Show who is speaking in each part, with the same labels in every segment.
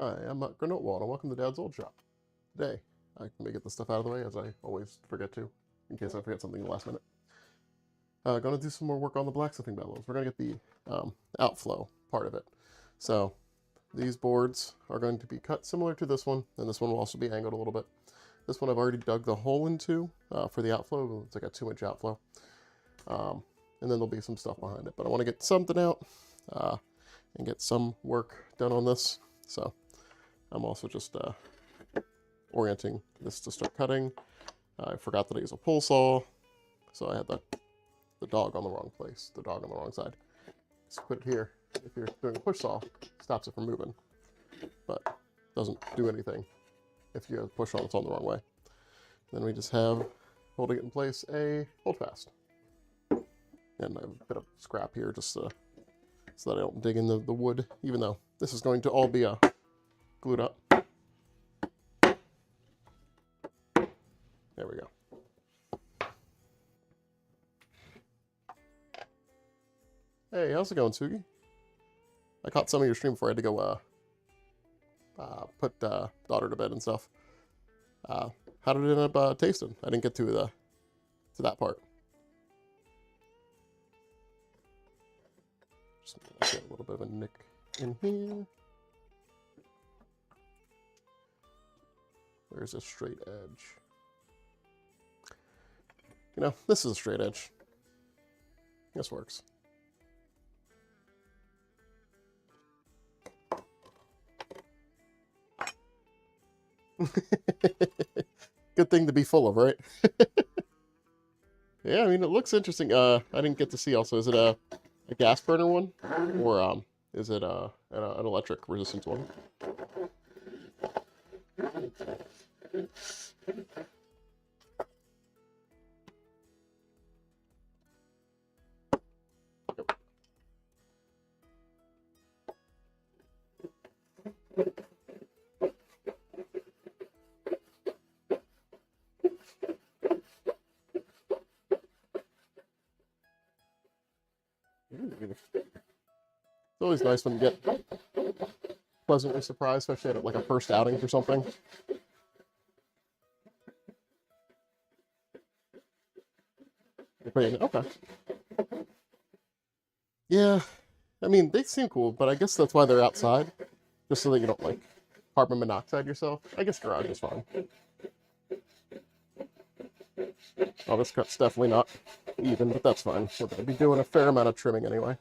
Speaker 1: Hi, I'm Mutgren, and welcome to Dad's Old Shop. Today, I may get the stuff out of the way, as I always forget to, in case I forget something in the last minute. Gonna do some more work on the blacksmithing bellows. We're gonna get the outflow part of it. So, these boards are going to be cut similar to this one, and this one will also be angled a little bit. This one I've already dug the hole into for the outflow. It's like a 2-inch outflow. And then there'll be some stuff behind it. But I want to get something out and get some work done on this. So, I'm also just orienting this to start cutting. I forgot that I use a pull saw, so I had the dog on the wrong place, the dog on the wrong side. Just put it here. If you're doing a push saw, it stops it from moving, but doesn't do anything if you push on it's on the wrong way. Then we just have, holding it in place, a hold fast. And I have a bit of scrap here just so that I don't dig in the wood, even though this is going to all be glued up. There we go. Hey, how's it going, Sugi? I caught some of your stream before I had to go put daughter to bed and stuff. How did it end up tasting? I didn't get to that part. Just gonna get a little bit of a nick in here. There's a straight edge. You know, this is a straight edge. This works. Good thing to be full of, right? Yeah, I mean, it looks interesting. I didn't get to see also. Is it a gas burner one? Or is it an electric resistance one? It's always nice when you get pleasantly surprised, especially at like a first outing or something. Okay. Yeah, I mean, they seem cool, but I guess that's why they're outside, just so that you don't like carbon monoxide yourself. I guess garage is fine. Oh, this cut's definitely not even, but that's fine. We're going to be doing a fair amount of trimming anyway.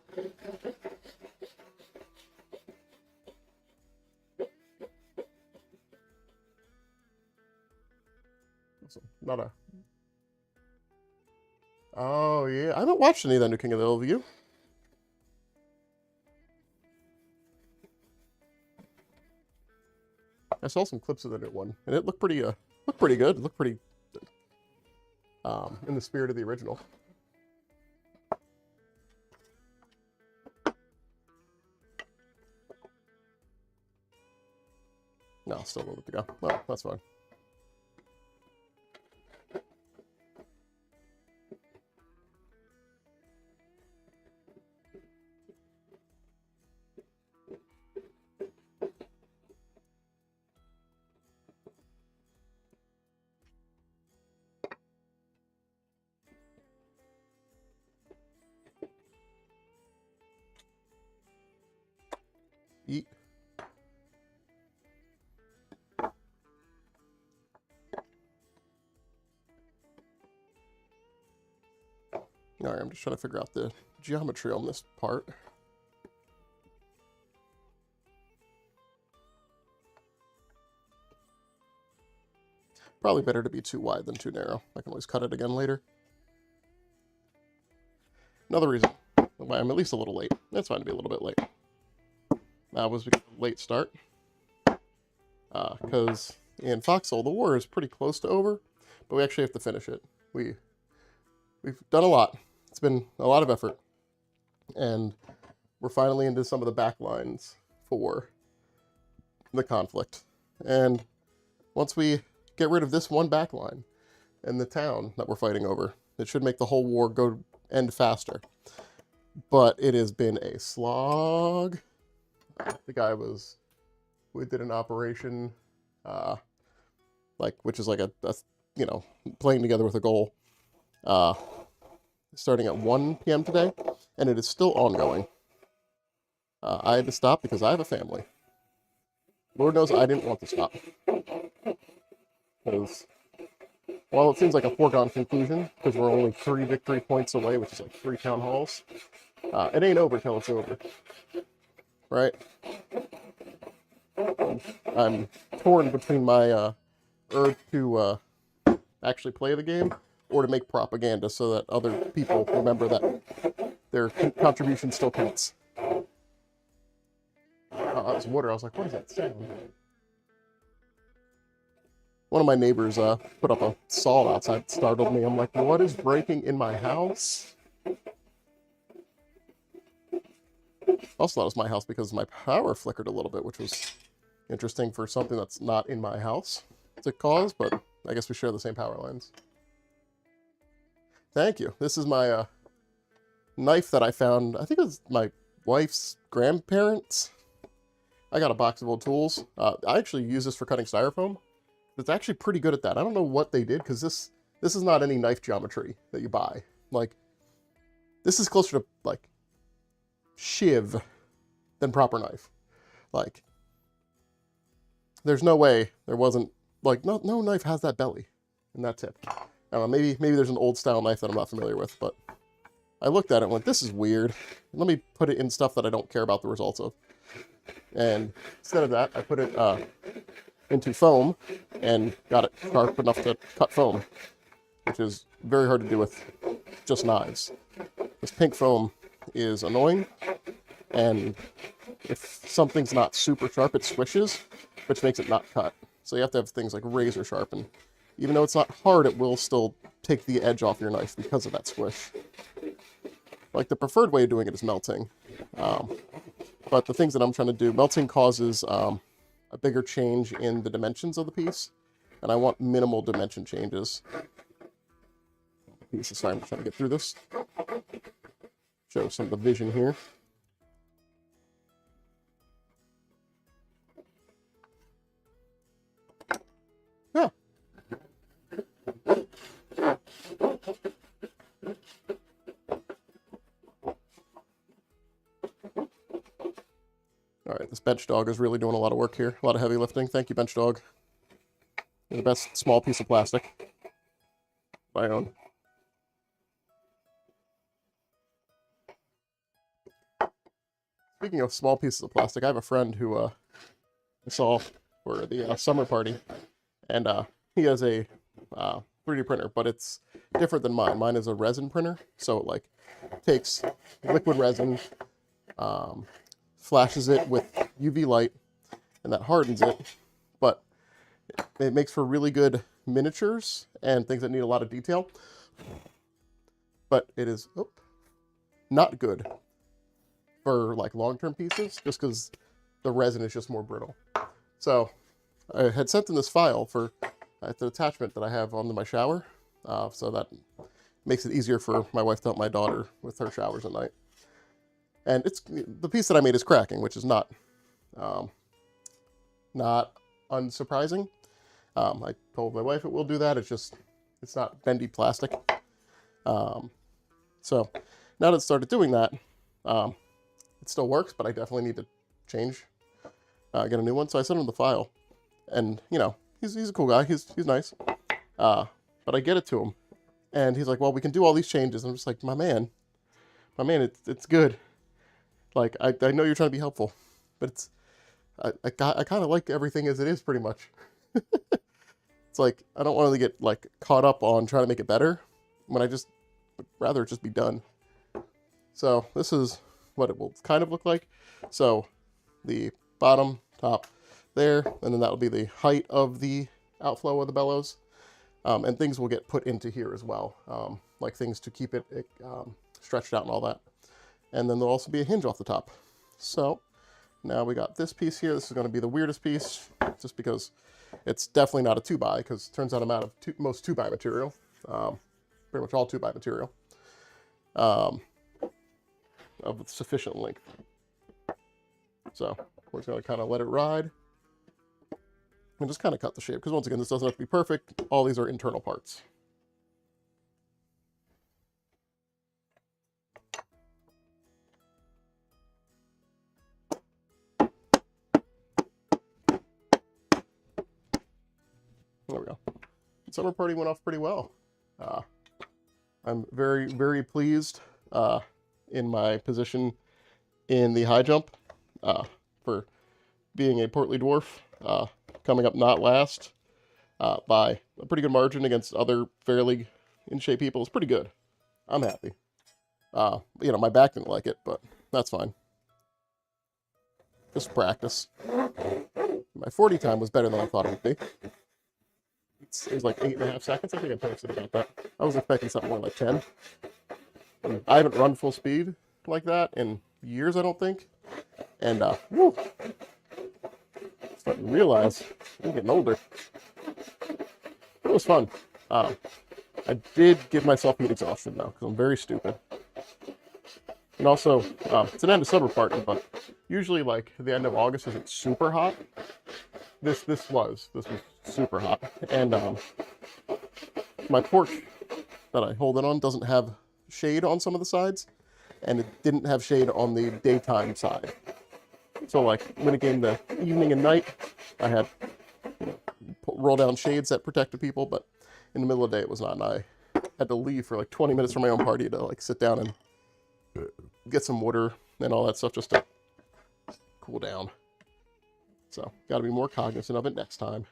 Speaker 1: Not a... Oh, yeah. I haven't watched any of that new King of the Hill. Have you? I saw some clips of the new one, and it looked pretty good. It looked pretty in the spirit of the original. No, still a little bit to go. Well, that's fine. Eat. Alright, I'm just trying to figure out the geometry on this part. Probably better to be too wide than too narrow. I can always cut it again later. Another reason why I'm at least a little late. That's fine to be a little bit late. That was because of a late start. Because in Foxhole, the war is pretty close to over, but we actually have to finish it. We've done a lot. It's been a lot of effort. And we're finally into some of the back lines for the conflict. And once we get rid of this one back line and the town that we're fighting over, it should make the whole war end faster. But it has been a slog. The guy was we did an operation, which is like a playing together with a goal, starting at 1 p.m. today, and it is still ongoing. I had to stop because I have a family. Lord knows I didn't want to stop. Because while it seems like a foregone conclusion, because we're only 3 victory points away, which is like 3 town halls, it ain't over till it's over. Right? I'm torn between my urge to actually play the game or to make propaganda so that other people remember that their contribution still counts. That was water. I was like, what is that sound? One of my neighbors put up a saw outside. It startled me. I'm like, what is breaking in my house? Also thought it was my house because my power flickered a little bit, which was interesting for something that's not in my house to cause, but I guess we share the same power lines. Thank you. This is my knife that I found. I think it was my wife's grandparents. I got a box of old tools. I actually use this for cutting styrofoam. It's actually pretty good at that. I don't know what they did, because this is not any knife geometry that you buy. Like, this is closer to, like, shiv than proper knife. Like, there's no way there wasn't, like, no knife has that belly and that tip. I don't know, maybe there's an old style knife that I'm not familiar with, but I looked at it and went, this is weird. Let me put it in stuff that I don't care about the results of. And instead of that, I put it into foam and got it sharp enough to cut foam, which is very hard to do with just knives. This pink foam is annoying, and if something's not super sharp, it swishes, which makes it not cut. So you have to have things like razor sharp, and even though it's not hard, it will still take the edge off your knife because of that swish. Like, the preferred way of doing it is melting. But the things that I'm trying to do, melting causes a bigger change in the dimensions of the piece, and I want minimal dimension changes. Sorry, I'm trying to get through this. Show some of the vision here. Yeah. All right, this bench dog is really doing a lot of work here. A lot of heavy lifting. Thank you, bench dog. You're the best small piece of plastic I own. Speaking of small pieces of plastic, I have a friend who I saw for the summer party, and he has a 3D printer, but it's different than mine. Mine is a resin printer, so it like takes liquid resin, flashes it with UV light, and that hardens it, but it makes for really good miniatures and things that need a lot of detail, but it is not good for like long-term pieces, just because the resin is just more brittle. So I had sent in this file for the attachment that I have onto my shower, so that makes it easier for my wife to help my daughter with her showers at night. And it's the piece that I made is cracking, which is not unsurprising. I told my wife it will do that. It's not bendy plastic. So now that it started doing that, it still works, but I definitely need to change, get a new one. So I sent him the file, and you know, he's a cool guy. He's nice. But I get it to him, and he's like, "Well, we can do all these changes." And I'm just like, "My man, it's good. Like, I know you're trying to be helpful, but I kind of like everything as it is, pretty much." It's like, I don't want to get like caught up on trying to make it better when I just would rather it just be done. So this is what it will kind of look like. So the bottom, top there, and then that will be the height of the outflow of the bellows. And things will get put into here as well, like things to keep it stretched out and all that. And then there'll also be a hinge off the top. So now we got this piece here. This is going to be the weirdest piece, just because it's definitely not a 2x, because it turns out I'm out of most 2x material, pretty much all 2x material, of sufficient length. So we're just going to kind of let it ride. And just kind of cut the shape, because once again, this doesn't have to be perfect. All these are internal parts. There we go. Summer party went off pretty well. I'm very, very pleased in my position in the high jump for being a portly dwarf, coming up not last by a pretty good margin against other fairly in-shape people. It's pretty good. I'm happy. You know, my back didn't like it, but that's fine. Just practice. My 40 time was better than I thought it would be. It was like 8.5 seconds. I think I posted about that. I was expecting something more like 10. I haven't run full speed like that in years, I don't think. And, woo! Starting to realize I'm getting older. It was fun. I did give myself heat exhaustion though, because I'm very stupid. And also, it's an end of summer party, but usually like the end of August isn't super hot. This was super hot. And my porch that I hold it on doesn't have shade on some of the sides, and it didn't have shade on the daytime side. So like when it came to evening and night, I had roll down shades that protected people, but in the middle of the day it was not, and I had to leave for like 20 minutes from my own party to like sit down and get some water and all that stuff just to cool down. So got to be more cognizant of it next time.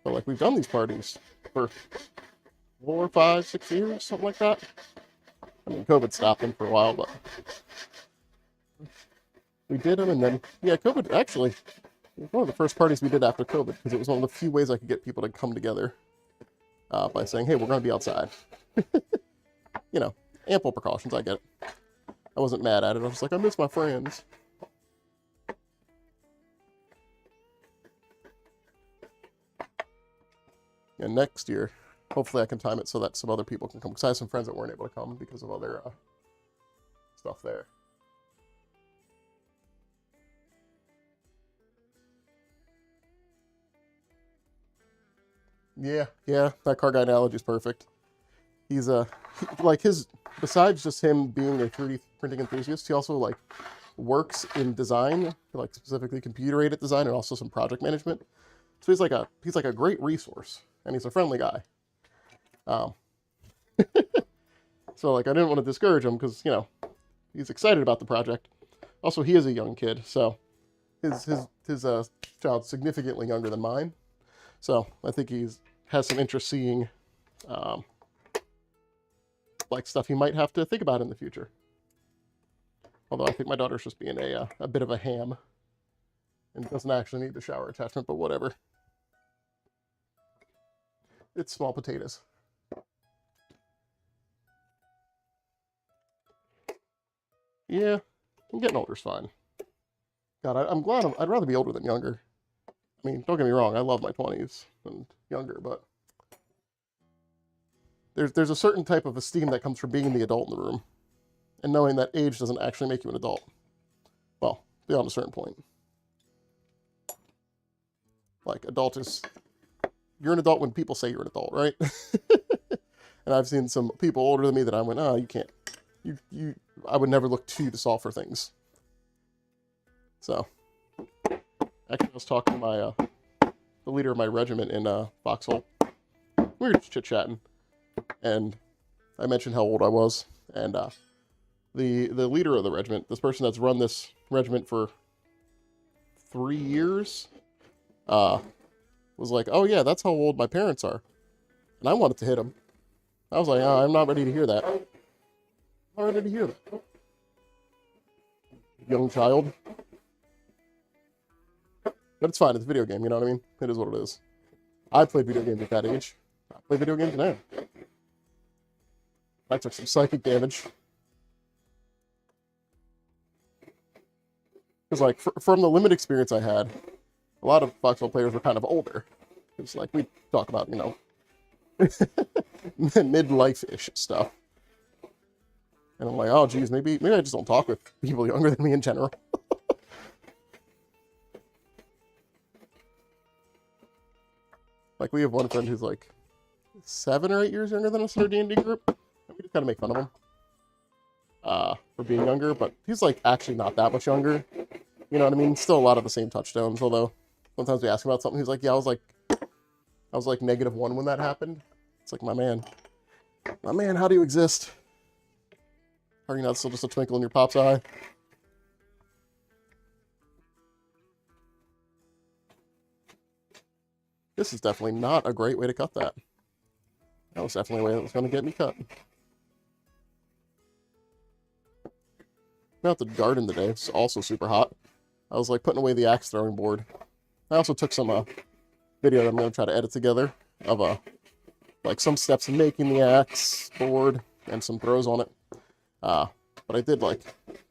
Speaker 1: But like we've done these parties for 4, 5, 6 years, something like that. I mean, COVID stopped them for a while, but we did them, and then yeah, COVID actually was one of the first parties we did after COVID, because it was one of the few ways I could get people to come together by saying, "Hey, we're going to be outside." You know, ample precautions. I get it. I wasn't mad at it. I was just like, I miss my friends. And next year, hopefully I can time it so that some other people can come. Because I have some friends that weren't able to come because of other stuff there. Yeah, that car guy analogy is perfect. He's like besides just him being a 3D printing enthusiast, he also like works in design, like specifically computer-aided design, and also some project management. So he's like a great resource, and he's a friendly guy. So like I didn't want to discourage him because, you know, he's excited about the project. Also, he is a young kid, so his child's significantly younger than mine. So I think has some interest seeing like stuff he might have to think about in the future. Although I think my daughter's just being a bit of a ham and doesn't actually need the shower attachment, but whatever. It's small potatoes. Yeah, getting older's fine. God, I'm glad I'd rather be older than younger. I mean, don't get me wrong, I love my 20s and younger, but there's a certain type of esteem that comes from being the adult in the room and knowing that age doesn't actually make you an adult. Well, beyond a certain point. Like, you're an adult when people say you're an adult, right? And I've seen some people older than me that I went, oh, you can't. I would never look to you to solve for things. So, actually, I was talking to the leader of my regiment in Foxhole. We were just chit-chatting, and I mentioned how old I was, and the leader of the regiment, this person that's run this regiment for 3 years, was like, oh yeah, that's how old my parents are. And I wanted to hit him. I was like, oh, I'm not ready to hear that. I'm not ready to hear that. Young child. But it's fine, it's a video game, you know what I mean? It is what it is. I played video games at that age. I play video games now. I took some psychic damage. Because, like, from the limited experience I had, a lot of Foxhole players were kind of older. It's like, we talk about, you know, midlife-ish stuff. And I'm like, oh, geez, maybe I just don't talk with people younger than me in general. Like, we have one friend who's like 7 or 8 years younger than us in our D&D group. And we just kind of make fun of him for being younger, but he's like actually not that much younger. You know what I mean? Still a lot of the same touchstones, although sometimes we ask him about something, he's like, yeah, I was like -1 when that happened. It's like, my man, how do you exist? Are you not still just a twinkle in your pop's eye? This is definitely not a great way to cut that. That was definitely a way that was going to get me cut. I'm out to garden today. It's also super hot. I was like putting away the axe throwing board. I also took some video that I'm going to try to edit together of like some steps in making the axe board and some throws on it. But I did like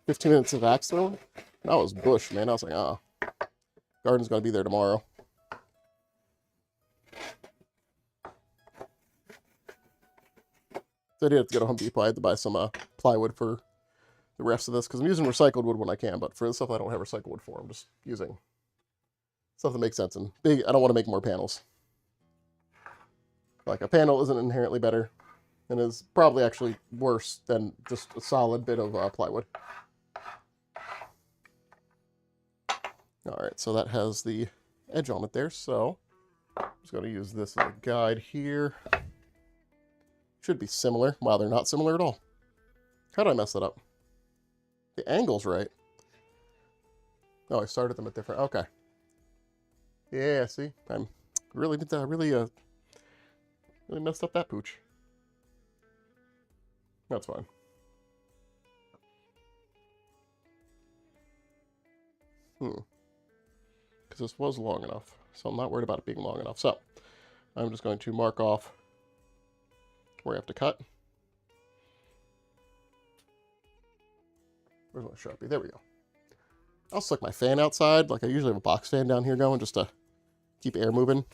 Speaker 1: 15 minutes of axe throwing. That was bush, man. I was like, garden's going to be there tomorrow. So I did have to go to Home Depot. I had to buy some plywood for the rest of this, because I'm using recycled wood when I can, but for the stuff I don't have recycled wood for, I'm just using stuff that makes sense. And big, I don't want to make more panels. Like, a panel isn't inherently better, and is probably actually worse than just a solid bit of plywood. Alright, so that has the edge on it there, so I'm just going to use this as a guide here. Should be similar. Wow, they're not similar at all. How did I mess that up? The angle's right. Oh, I started them at different... Okay. Yeah, see? I'm really messed up that pooch. That's fine. Because this was long enough. So I'm not worried about it being long enough. So, I'm just going to mark off where I have to cut. Where's my Sharpie? There we go. I'll stick my fan outside. Like, I usually have a box fan down here going just to keep air moving.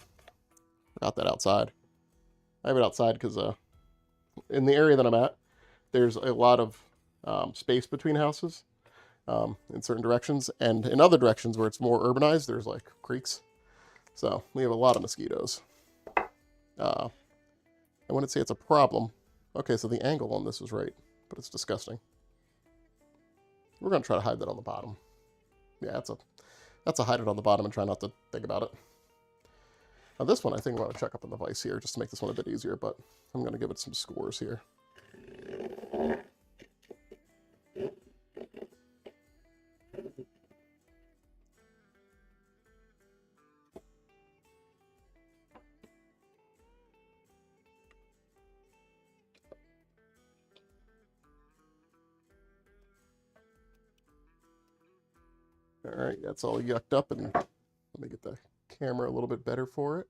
Speaker 1: Got that outside. I have it outside because in the area that I'm at, there's a lot of space between houses in certain directions. And in other directions where it's more urbanized, there's like creeks. So we have a lot of mosquitoes. I wouldn't say it's a problem. Okay, so the angle on this is right, but it's disgusting. We're going to try to hide that on the bottom. Yeah, that's a hide it on the bottom and try not to think about it. Now this one I think I'm going to check up on the vise here just to make this one a bit easier, but I'm going to give it some scores here. Alright, that's all yucked up, and let me get the camera a little bit better for it.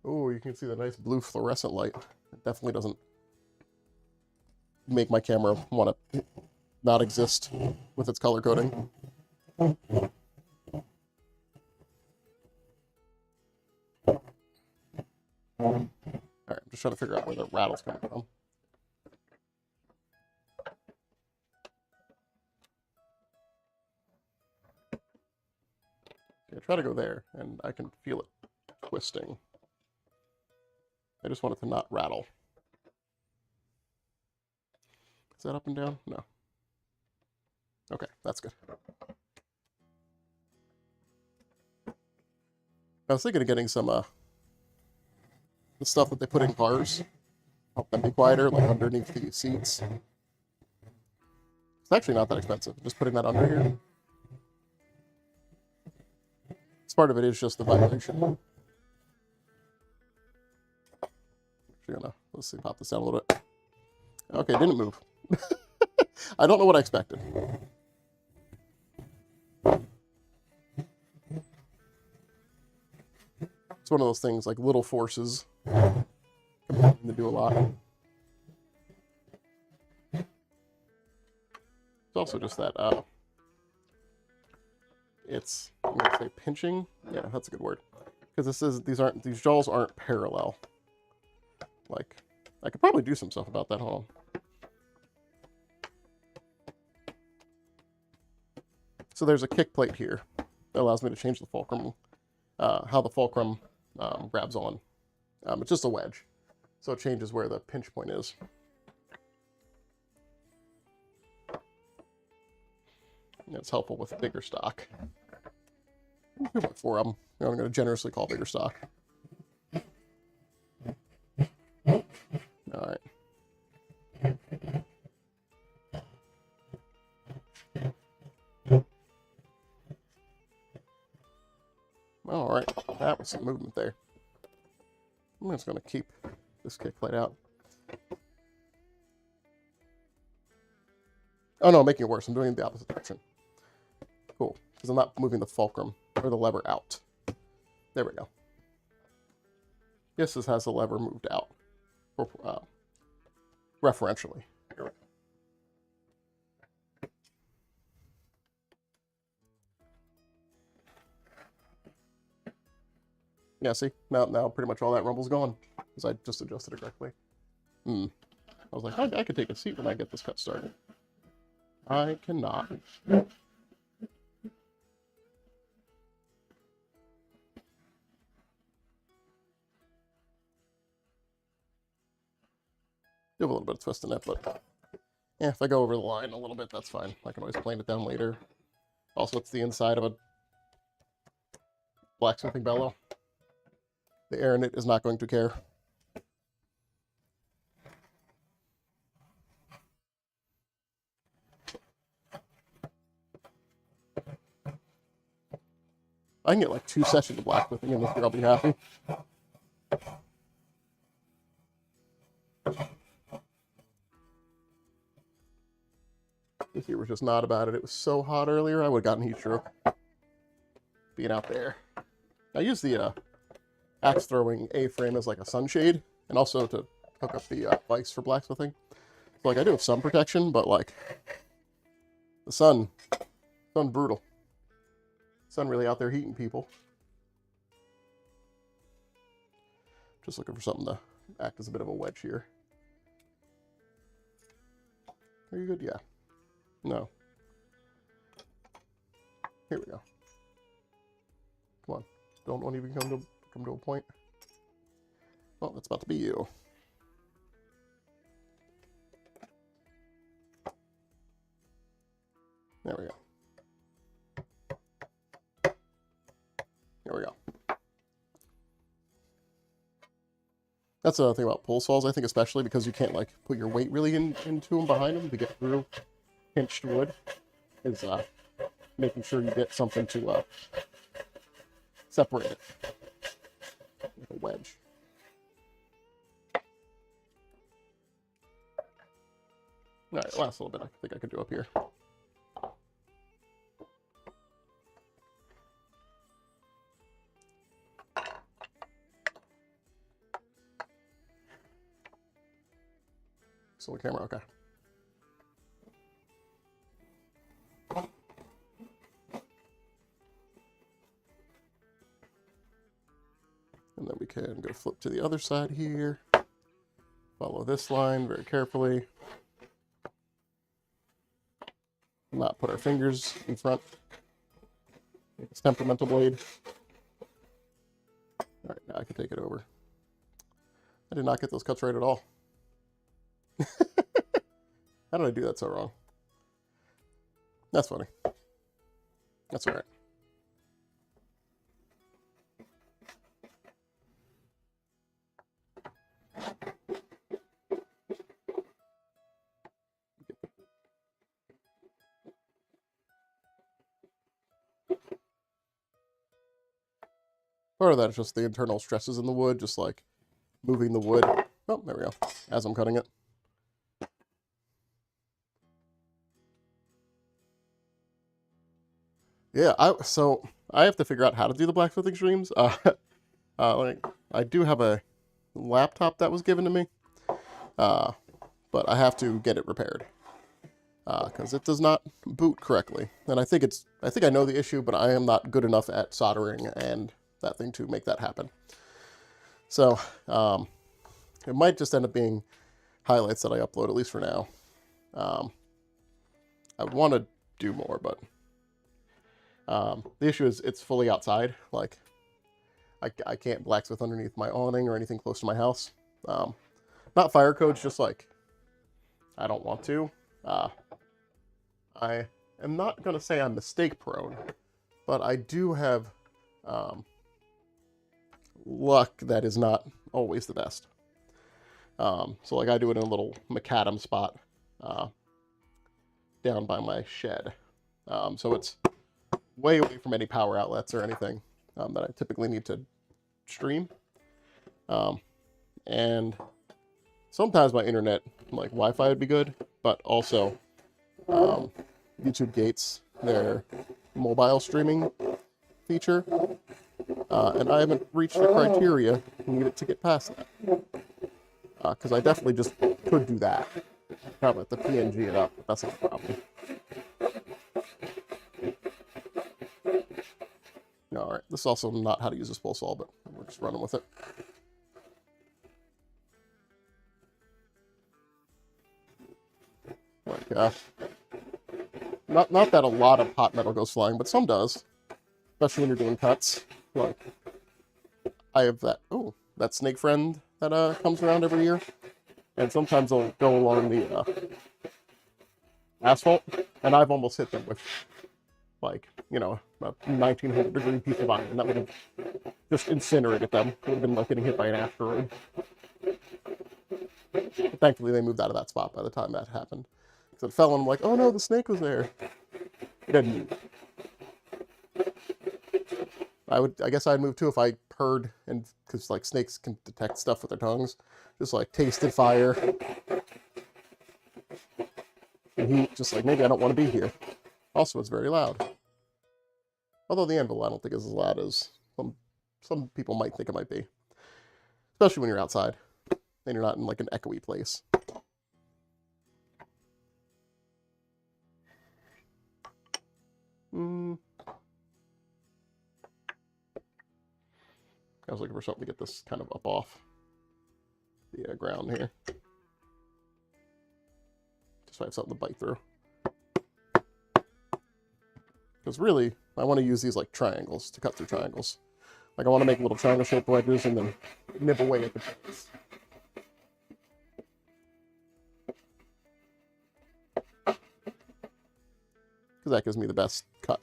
Speaker 1: Oh, you can see the nice blue fluorescent light. It definitely doesn't make my camera want to not exist with its color coding. Alright, I'm just trying to figure out where the rattle's coming from. I try to go there, and I can feel it twisting. I just want it to not rattle. Is that up and down? No. Okay, that's good. I was thinking of getting some the stuff that they put in cars. Help them be quieter, like underneath the seats. It's actually not that expensive. Just putting that under here. Part of it is just the vibration. Actually, let's see, pop this down a little bit. Okay, it didn't move. I don't know what I expected. It's one of those things, like little forces combining to do a lot. It's also just that it's, I'm going to say pinching. Yeah, that's a good word. Because these jaws aren't parallel. Like, I could probably do some stuff about that. Hold on. So there's a kick plate here. allows me to change the fulcrum, how the fulcrum grabs on. It's just a wedge, so it changes where the pinch point is. And it's helpful with bigger stock. 2.4 of them. I'm going to generously call bigger stock. All right. All right, that was some movement there. I'm just going to keep this kick plate out. Oh no, I'm making it worse. I'm doing it the opposite direction. Cool, because I'm not moving the fulcrum or the lever out. There we go. Yes, this has the lever moved out referentially. Here we go. Yeah, see? Now pretty much all that rumble's gone, because I just adjusted it correctly. I was like, I could take a seat when I get this cut started. I cannot. Do have a little bit of twist in it, but yeah, if I go over the line a little bit, that's fine. I can always plane it down later. Also, it's the inside of a blacksmithing bellow. The air in it is not going to care. I can get like 2 sessions of blacksmithing in this year, I'll be happy. This year was just not about it. It was so hot earlier, I would have gotten heat stroke. Being out there. I use the axe throwing A-frame as like a sunshade, and also to hook up the vise for blacksmithing. So like I do have some protection, but like the sun brutal. Sun really out there heating people. Just looking for something to act as a bit of a wedge here. Are you good? Yeah. No. Here we go. Come on. Don't even come to a point. Well, that's about to be you. There we go. There we go. That's another thing about pull saws, I think, especially because you can't like put your weight really into them behind them to get through pinched wood, is making sure you get something to separate it with a wedge. All right, last little bit I think I could do up here. Still the camera, okay. And then we can go flip to the other side here. Follow this line very carefully. Not put our fingers in front. It's temperamental blade. All right, now I can take it over. I did not get those cuts right at all. How did I do that so wrong? That's funny. That's all right. Part of that is just the internal stresses in the wood, just like moving the wood. Oh, there we go. As I'm cutting it. Yeah, so I have to figure out how to do the blacksmithing streams. Like I do have a laptop that was given to me, but I have to get it repaired because it does not boot correctly. And I think I know the issue, but I am not good enough at soldering and that thing to make that happen. So it might just end up being highlights that I upload, at least for now. I would want to do more, but The issue is it's fully outside. Like, I can't blacksmith underneath my awning or anything close to my house. Not fire codes, just like, I don't want to. I am not going to say I'm mistake prone, but I do have luck that is not always the best. So like I do it in a little macadam spot down by my shed. So it's way away from any power outlets or anything that I typically need to stream. And sometimes my internet, like Wi-Fi would be good, but also YouTube gates their mobile streaming feature. And I haven't reached the criteria needed to get past that. Because I definitely just could do that. Probably have to PNG it up, but that's not a problem. Alright, this is also not how to use this pole saw, but we're just running with it. Like, not that a lot of hot metal goes flying, but some does. Especially when you're doing cuts. Like, I have that snake friend that comes around every year. And sometimes they'll go along the asphalt, and I've almost hit them with, like, you know, a 1900-degree piece of iron, and that would have just incinerated them. It would have been like getting hit by an asteroid. But thankfully, they moved out of that spot by the time that happened. So it fell, and I'm like, oh no, the snake was there. It didn't move. I guess I'd move too if I heard, and because like snakes can detect stuff with their tongues, just like tasted fire. And he just like, maybe I don't want to be here. Also, it's very loud. Although the anvil I don't think is as loud as some people might think it might be. Especially when you're outside and you're not in like an echoey place. I was looking for something to get this kind of up off the ground here. Just so I have something to bite through. Because really, I want to use these like triangles to cut through triangles. Like I want to make little triangle shaped wedges and then nip away at the tips. Because that gives me the best cut.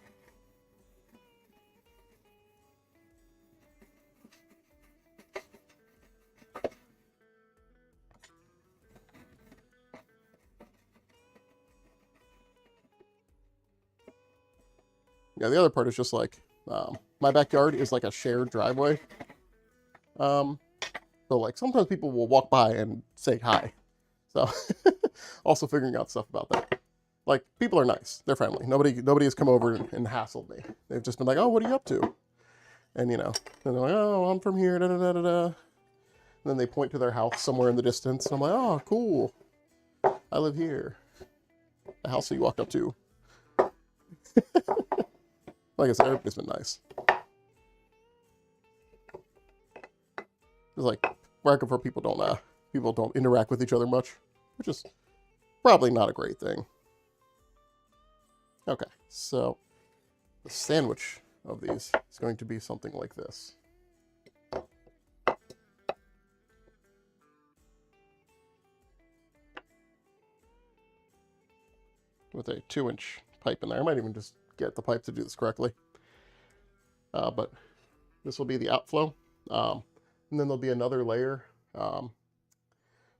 Speaker 1: Yeah, the other part is just like, my backyard is like a shared driveway. So like sometimes people will walk by and say hi. So also figuring out stuff about that. Like people are nice, they're friendly. Nobody has come over and hassled me. They've just been like, oh, what are you up to? And you know, and they're like, oh, I'm from here, da da da da da. And then they point to their house somewhere in the distance. And I'm like, oh, cool. I live here. The house that you walked up to. Like I said, everybody's been nice. It's like working for people don't interact with each other much, which is probably not a great thing. Okay, so the sandwich of these is going to be something like this. With a 2-inch pipe in there. I might even just get the pipe to do this correctly. But this will be the outflow. And then there'll be another layer,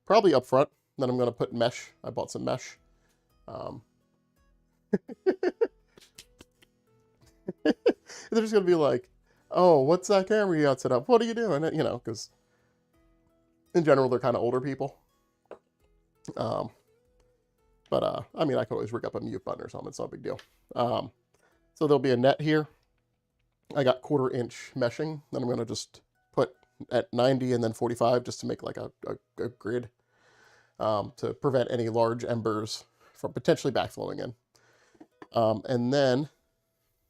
Speaker 1: probably up front. Then I'm going to put mesh. I bought some mesh. They're just going to be like, oh, what's that camera you got set up? What are you doing? You know, because in general, they're kind of older people. But I mean, I could always rig up a mute button or something. It's not a big deal. So there'll be a net here. I got 1/4-inch meshing. Then I'm going to just put at 90 and then 45 just to make like a grid to prevent any large embers from potentially backflowing in. And then,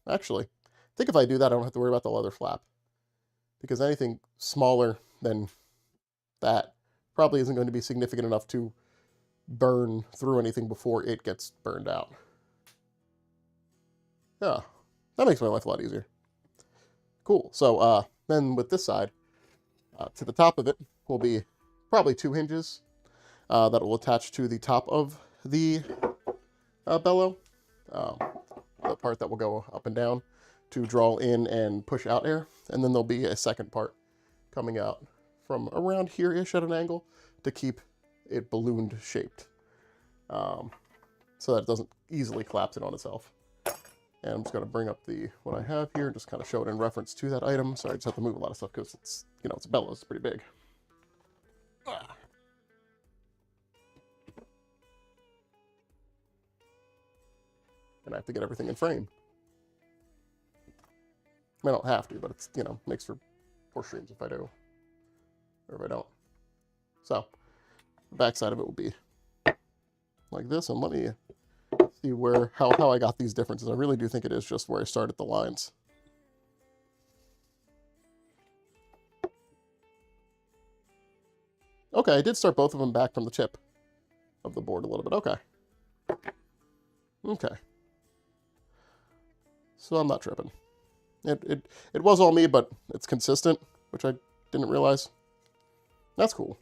Speaker 1: actually, I think if I do that, I don't have to worry about the leather flap. Because anything smaller than that probably isn't going to be significant enough to burn through anything before it gets burned out. Yeah, That makes my life a lot easier. Cool. So then with this side, to the top of it will be probably 2 hinges that will attach to the top of the bellow, the part that will go up and down to draw in and push out air. And then there'll be a second part coming out from around here-ish at an angle to keep it ballooned shaped, so that it doesn't easily collapse in on itself. And I'm just going to bring up what I have here and just kind of show it in reference to that item. Sorry, I just have to move a lot of stuff because it's, it's a Bellows, it's pretty big. And I have to get everything in frame. I don't have to, but it's, makes for poor streams if I do, or if I don't. So, the back side of it will be like this, and let me see how I got these differences. I really do think it is just where I started the lines. Okay, I did start both of them back from the tip of the board a little bit. Okay. Okay. So I'm not tripping. It was all me, but it's consistent, which I didn't realize. That's cool.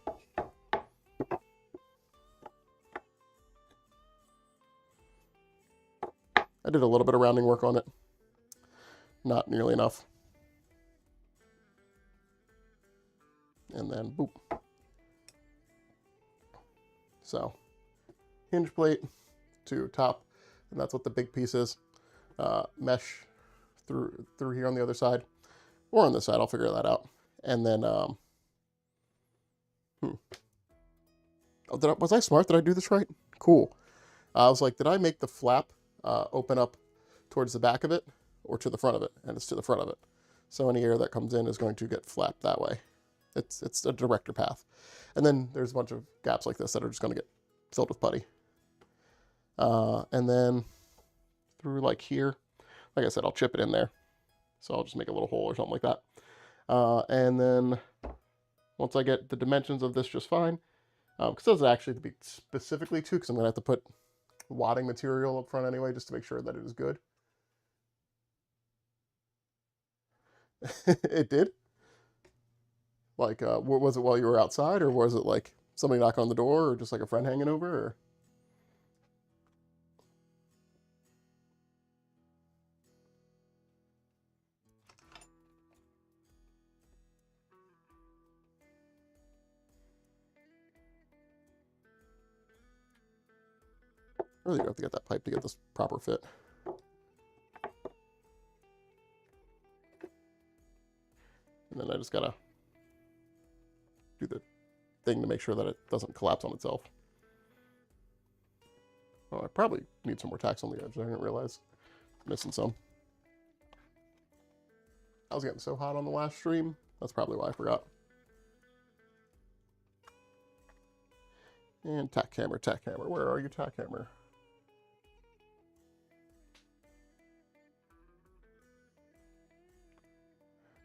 Speaker 1: I did a little bit of rounding work on it. Not nearly enough. And then boop. So, hinge plate to top, and that's what the big piece is. Mesh through here on the other side, or on this side, I'll figure that out. And then, was I smart? Did I do this right? Cool. I was like, did I make the flap open up towards the back of it or to the front of it? And it's to the front of it. So any air that comes in is going to get flapped that way. It's a director path. And then there's a bunch of gaps like this that are just going to get filled with putty. And then through like here, like I said, I'll chip it in there. So I'll just make a little hole or something like that. And then once I get the dimensions of this just fine, because those are actually to be specifically to, because I'm going to have to put wadding material up front anyway, just to make sure that it is good. It did? Like, was it while you were outside, or was it like somebody knocking on the door, or just like a friend hanging over, or? I really do have to get that pipe to get this proper fit. And then I just gotta do the thing to make sure that it doesn't collapse on itself. Oh, I probably need some more tacks on the edge. I didn't realize I'm missing some. I was getting so hot on the last stream. That's probably why I forgot. And tack hammer, tack hammer. Where are you, tack hammer?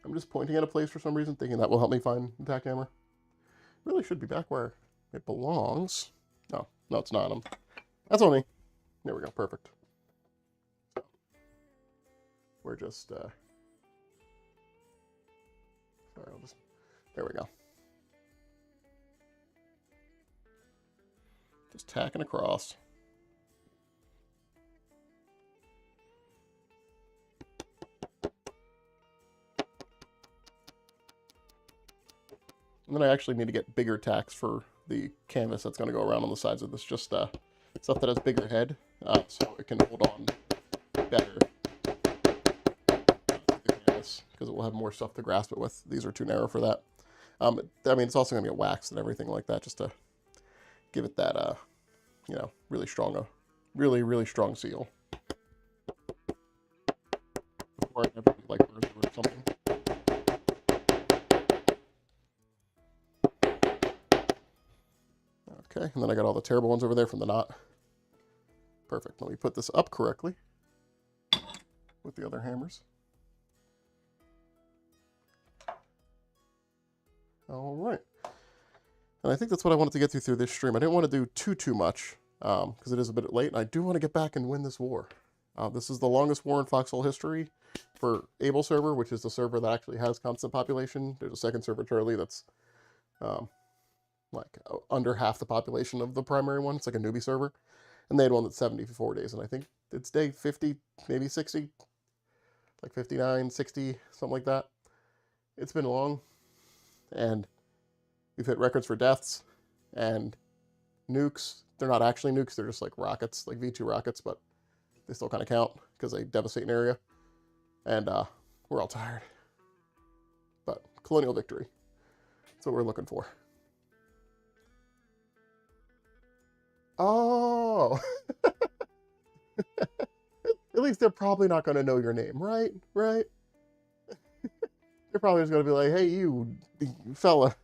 Speaker 1: I'm just pointing at a place for some reason, thinking that will help me find the tack hammer. Really should be back where it belongs. No, it's not. That's on me. There we go, perfect. We're just, sorry, there we go. Just tacking across. And then I actually need to get bigger tacks for the canvas that's going to go around on the sides of this. Just stuff that has bigger head, so it can hold on better to the canvas, because it will have more stuff to grasp it with. These are too narrow for that. I mean, it's also going to get waxed and everything like that, just to give it that, really strong, really strong seal. Before I ever like burn through or something. Okay, and then I got all the terrible ones over there from the knot. Perfect. Let me put this up correctly with the other hammers. All right. And I think that's what I wanted to get through this stream. I didn't want to do too much, because it is a bit late, and I do want to get back and win this war. This is the longest war in Foxhole history, For Able server, which is the server that actually has constant population, there's a second server, Charlie, that's um, like under half the population of the primary one. It's like a newbie server. And they had one that's 74 days. And I think it's day 50, maybe 60, like 59, 60, something like that. It's been long. And we've hit records for deaths and nukes. They're not actually nukes, they're just like rockets, like V2 rockets, but they still kind of count because they devastate an area. And we're all tired. But colonial victory. That's what we're looking for. Oh! At least they're probably not going to know your name, right? Right? They're probably just going to be like, hey, you fella,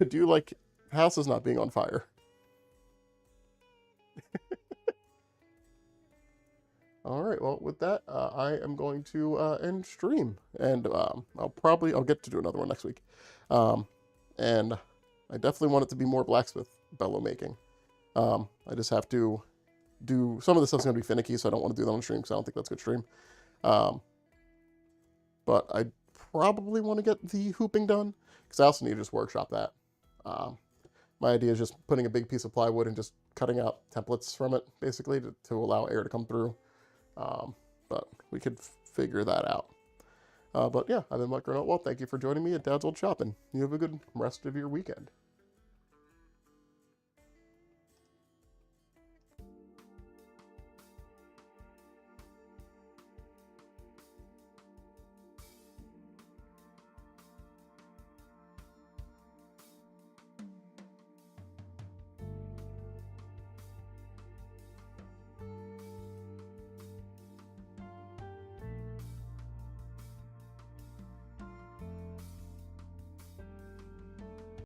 Speaker 1: do you like houses not being on fire? All right, well, with that, I am going to end stream, and I'll get to do another one next week. And I definitely want it to be more blacksmith bellow making. I just have to do, some of the stuff's going to be finicky, so I don't want to do that on stream, because I don't think that's a good stream. But I probably want to get the hooping done, because I also need to just workshop that. My idea is just putting a big piece of plywood and just cutting out templates from it, basically, to allow air to come through. But we could figure that out. But yeah, I've been Mutgren. Well, thank you for joining me at Dad's Old Shop, and you have a good rest of your weekend.